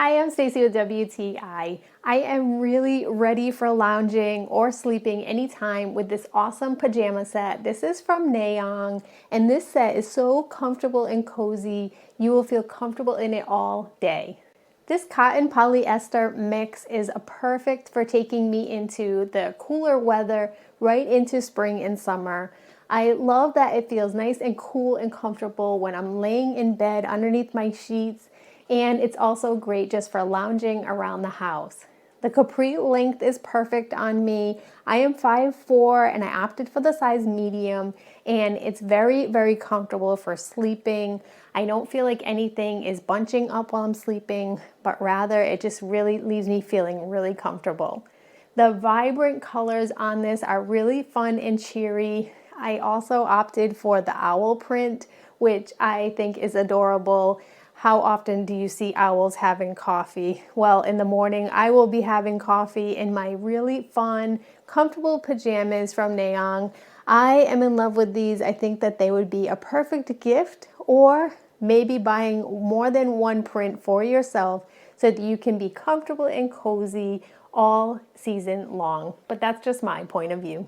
Hi, I'm Stacy with WTI. I am really ready for lounging or sleeping anytime with this awesome pajama set. This is from NAEONG, and this set is so comfortable and cozy. You will feel comfortable in it all day. This cotton polyester mix is perfect for taking me into the cooler weather, right into spring and summer. I love that it feels nice and cool and comfortable when I'm laying in bed underneath my sheets, and it's also great just for lounging around the house. The capri length is perfect on me. I am 5'4" and I opted for the size medium, and it's very, very comfortable for sleeping. I don't feel like anything is bunching up while I'm sleeping, but rather it just really leaves me feeling really comfortable. The vibrant colors on this are really fun and cheery. I also opted for the owl print, which I think is adorable. How often do you see owls having coffee? Well, in the morning, I will be having coffee in my really fun, comfortable pajamas from NAEONG. I am in love with these. I think that they would be a perfect gift, or maybe buying more than one print for yourself so that you can be comfortable and cozy all season long. But that's just my point of view.